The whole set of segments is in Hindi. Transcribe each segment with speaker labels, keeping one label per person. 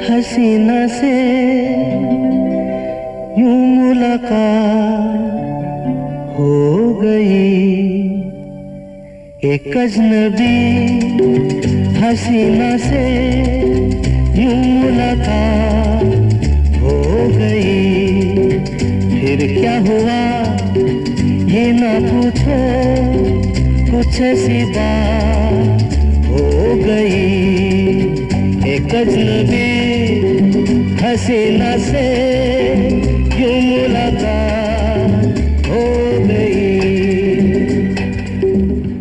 Speaker 1: हसीना से यूं मुलाकात हो गई, एक अजनबी हसीना से यूं मुलाकात हो गई। फिर क्या हुआ ये ना पूछो, कुछ ऐसी बात हो गई, एक अजनबी हसीना से यूं मुलाकात हो गई।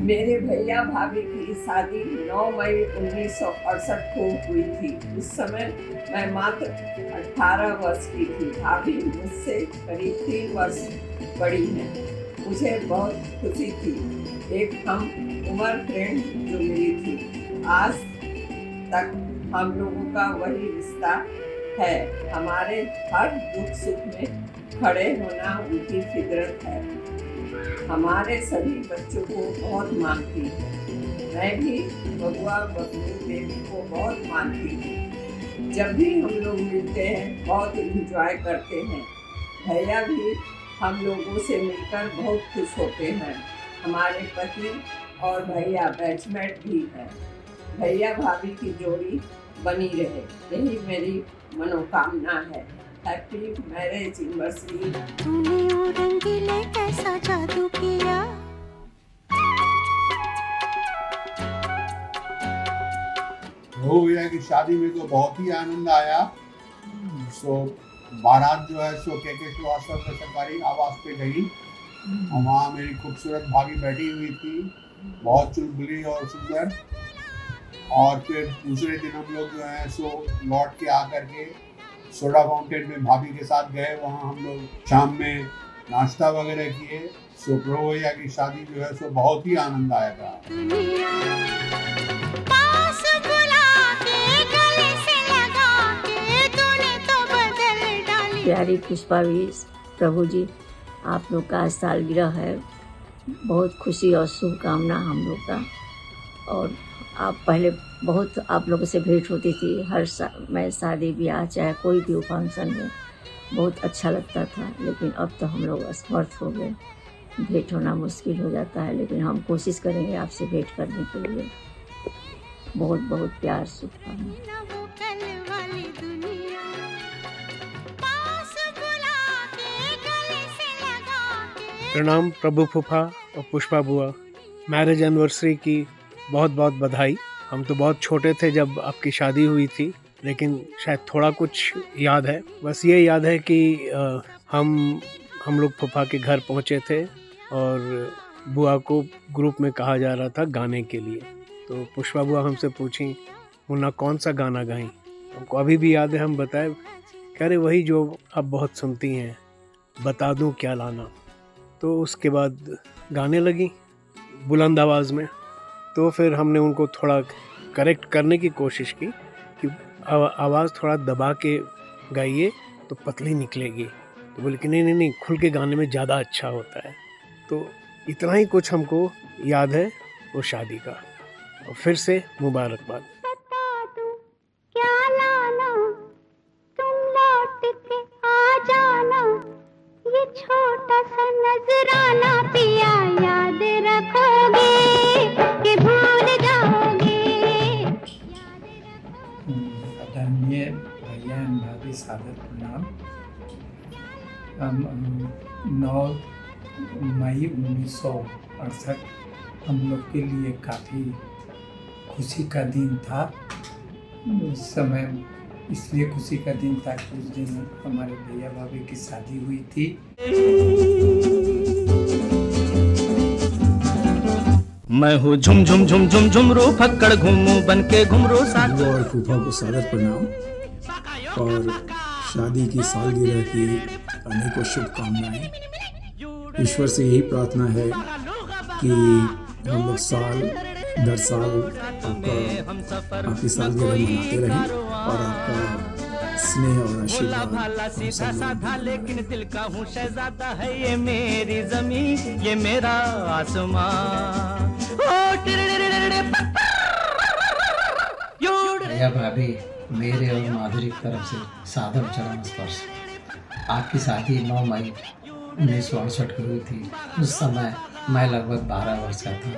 Speaker 2: मेरे भैया भाभी की शादी 9 मई 1968 को हुई थी। उस समय मैं मात्र 18 वर्ष की थी। भाभी मुझसे करीब 3 वर्ष बड़ी हैं। मुझे बहुत खुशी थी, एक हम उम्र फ्रेंड जो मिली थी। आज तक हम लोगों का वही रिश्ता है। हमारे हर दुख सुख में खड़े होना उनकी फितरत है। हमारे सभी बच्चों को बहुत मानती है। मैं भी बबुआ बबलू बेबी को बहुत मानती हूँ। जब भी हम लोग मिलते हैं बहुत इंजॉय करते हैं। भैया भी हम लोगों से मिलकर बहुत खुश होते हैं। हमारे पति और भैया बैचमेट भी हैं। भैया भाभी की जोड़ी बनी रहे, यही मेरी मनोकामना है। Happy marriage anniversary.
Speaker 3: तूने ओ रंगीले कैसा जादू किया।
Speaker 4: हो भैया की शादी में तो बहुत ही आनंद आया। सो बारात जो है सो के श्रीवास्तव के सरकारी आवास पे गई और वहाँ मेरी खूबसूरत भाभी बैठी हुई थी, बहुत चुलबुली और सुंदर। और फिर दूसरे दिन हम लोग जो है सो लौट के आकर के सोडा फाउंटेन में भाभी के साथ गए। वहाँ हम लोग शाम में नाश्ता वगैरह किए। सो प्रभु भैया की शादी जो है सो बहुत ही आनंददायक रहा।
Speaker 5: प्यारी पुष्पा भी, प्रभु जी आप लोग का सालगिरह है, बहुत खुशी और शुभकामना हम लोग का। और आप पहले बहुत आप लोगों से भेंट होती थी हर मैं शादी ब्याह चाहे कोई भी फंक्शन में बहुत अच्छा लगता था। लेकिन अब तो हम लोग असमर्थ हो गए, भेंट होना मुश्किल हो जाता है। लेकिन हम कोशिश करेंगे आपसे भेंट करने के लिए। बहुत बहुत प्यार शुभकामना।
Speaker 6: प्रणाम प्रभु फूफा और पुष्पा बुआ, मैरिज एनिवर्सरी की बहुत बहुत बधाई। हम तो बहुत छोटे थे जब आपकी शादी हुई थी, लेकिन शायद थोड़ा कुछ याद है। बस ये याद है कि हम लोग फूफा के घर पहुँचे थे और बुआ को ग्रुप में कहा जा रहा था गाने के लिए। तो पुष्पा बुआ हमसे पूछी मुन्ना कौन सा गाना गाएं। हमको अभी भी याद है, हम बताए कह रहे वही जो आप बहुत सुनती हैं, बता दूं क्या लाना। तो उसके बाद गाने लगी बुलंद आवाज़ में। तो फिर हमने उनको थोड़ा करेक्ट करने की कोशिश की कि आवाज़ थोड़ा दबा के गाइए तो पतली निकलेगी। तो बोले कि नहीं खुल के गाने में ज़्यादा अच्छा होता है। तो इतना ही कुछ हमको याद है वो शादी का। और फिर से मुबारकबाद।
Speaker 3: ये छोटा सा नजराना पिया याद रखोगे कि भूल जाओगे।
Speaker 7: आदरणीय भैया एवं भाभी सादर प्रणाम। 9 मई 1968 हम लोग के लिए काफ़ी खुशी का दिन था। उस समय इसलिए खुशी का दिन था कि उस दिन हमारे भैया भाभी की शादी हुई थी।
Speaker 8: मैं हूँ झुम झुम झुम झुम झुमरो फक्कड़ घूमू बन के घुमरो साथ।
Speaker 9: और फूफा को सादर प्रणाम और शादी की सालगिरह की अनेकों शुभकामनाएं। ईश्वर से यही प्रार्थना है कि हम लोग साल दर साल आपकी सालगिरह मनाते रहें और आपका स्नेह और आशीर्वाद।
Speaker 8: लेकिन दिल का हूँ शहजादा है, ये मेरी जमीन ये मेरा आसमां।
Speaker 10: भैया भाभी, मेरे और माधुरी की तरफ से सादर चरण स्पर्श। आपकी शादी 9 मई 1968 को हुई थी। उस समय मैं लगभग 12 वर्ष का था।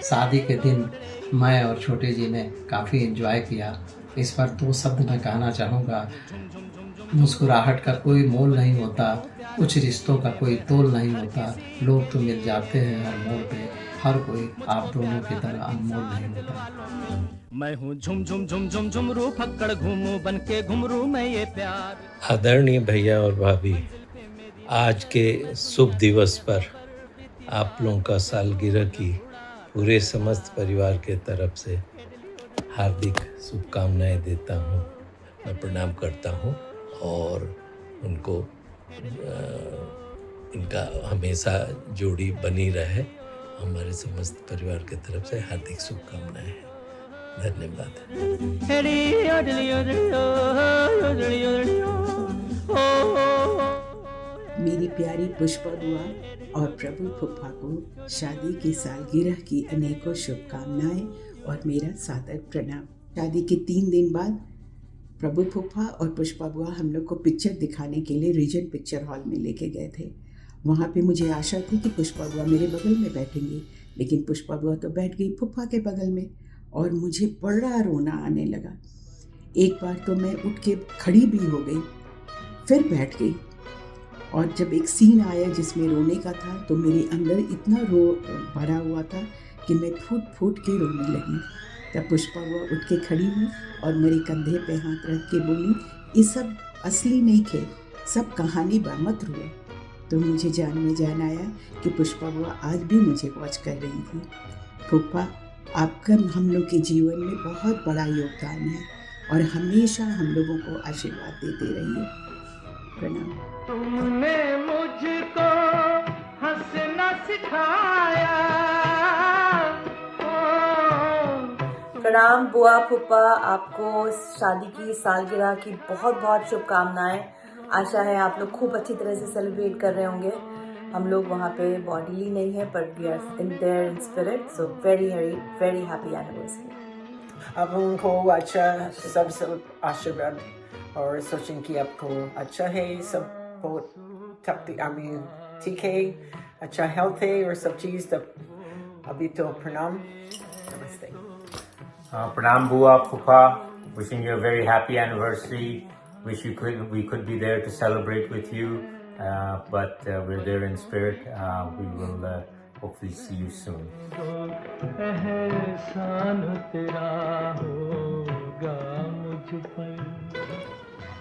Speaker 10: शादी के दिन मैं और छोटे जी ने काफ़ी एंजॉय किया। इस पर 2 शब्द मैं कहना चाहूँगा। मुस्कुराहट का कोई मोल नहीं होता, कुछ रिश्तों का कोई तोल नहीं होता। लोग तो मिल जाते हैं हर मोड़ पे, हर कोई आप दोनों की तरह अनमोल नहीं होता।
Speaker 8: मैं हूँ झुम झुम झुम झुम झुमरू फक्कड़ घूमू बन के घुमरू मैं ये प्यार।
Speaker 11: आदरणीय भैया और भाभी, आज के शुभ दिवस पर आप लोगों का सालगिरह की पूरे समस्त परिवार के तरफ से हार्दिक शुभकामनाएं देता हूँ। मैं प्रणाम करता हूँ और उनको इनका हमेशा जोड़ी बनी रहे, हमारे समस्त परिवार की तरफ से हार्दिक शुभकामनाएं हैं। धन्यवाद।
Speaker 12: मेरी प्यारी पुष्पा बुआ और प्रभु फुफा को शादी की सालगिरह की अनेकों शुभकामनाएं और मेरा सादर प्रणाम। शादी के 3 दिन बाद प्रभु फुफा और पुष्पा बुआ हम लोग को पिक्चर दिखाने के लिए रीजन पिक्चर हॉल में लेके गए थे। वहाँ पे मुझे आशा थी कि पुष्पा बुआ मेरे बगल में बैठेंगी, लेकिन पुष्पा बुआ तो बैठ गई फुफा के बगल में और मुझे बड़ा रोना आने लगा। एक बार तो मैं उठ के खड़ी भी हो गई, फिर बैठ गई, और जब एक सीन आया जिसमें रोने का था तो मेरे अंदर इतना रो भरा हुआ था कि मैं फूट फूट के रोने लगी। तब पुष्पा बुआ उठ के खड़ी हुई और मेरे कंधे पे हाथ रख के बोली, ये सब असली नहीं थे, सब कहानी बा, मत रो। तो मुझे जान में जान आया कि पुष्पा बुआ आज भी मुझे वॉच कर रही थी। फूफा, आपका हम लोग के जीवन में बहुत बड़ा योगदान है और हमेशा हम लोगों को आशीर्वाद देते रहिए। प्रणाम।
Speaker 1: तुमने मुझको हंसना सिखाया।
Speaker 13: प्रणाम बुआ फूफा, आपको शादी की सालगिरह की बहुत बहुत शुभकामनाएं। आशा है आप लोग खूब अच्छी तरह से सेलिब्रेट कर रहे होंगे। हम लोग वहाँ पे बॉडीली नहीं है पर we are in there in spirit, so very happy anniversary.
Speaker 14: आप उनको अच्छा सब आशीर्वाद और सोचें कि आपको अच्छा है, सब बहुत ठीक है, अच्छा हेल्थ है और सब चीज़। तब अभी तो प्रणाम, नमस्ते।
Speaker 15: प्रणाम बुआ फूफा, wishing you a very happy anniversary. Wish we could be there to celebrate with you, but we're there in spirit. We will hopefully see you soon.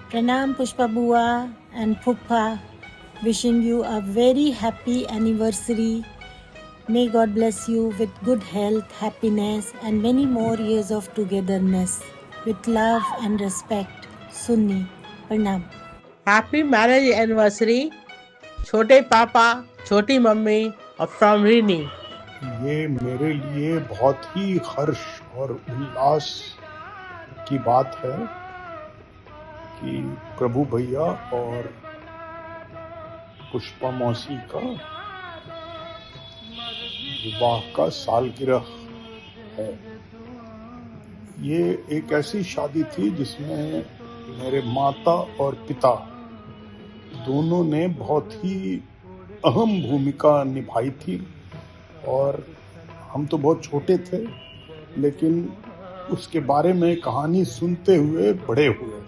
Speaker 3: Pranam Pushpa Bua and Phupha, wishing you a very happy anniversary. May God bless you with good health, happiness and many more years of togetherness. With love and respect, Sunni. Pranam.
Speaker 16: Happy marriage anniversary, छोटे पापा, छोटी मम्मी और फ्रॉम रीनी।
Speaker 4: ये मेरे लिए बहुत ही हर्ष और उल्लास की बात है कि प्रभु भैया और पुष्पा मौसी का विवाह का सालगिरह है। ये एक ऐसी शादी थी जिसमें मेरे माता और पिता दोनों ने बहुत ही अहम भूमिका निभाई थी और हम तो बहुत छोटे थे, लेकिन उसके बारे में कहानी सुनते हुए बड़े हुए।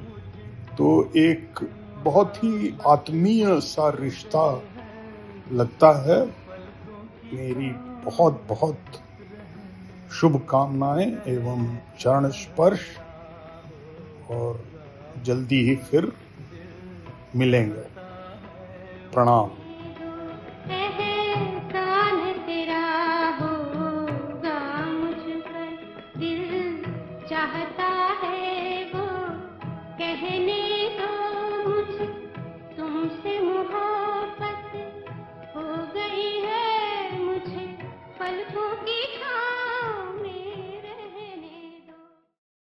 Speaker 4: तो एक बहुत ही आत्मीय सा रिश्ता लगता है। मेरी बहुत बहुत शुभकामनाएं एवं चरण स्पर्श, और जल्दी ही फिर मिलेंगे। प्रणाम।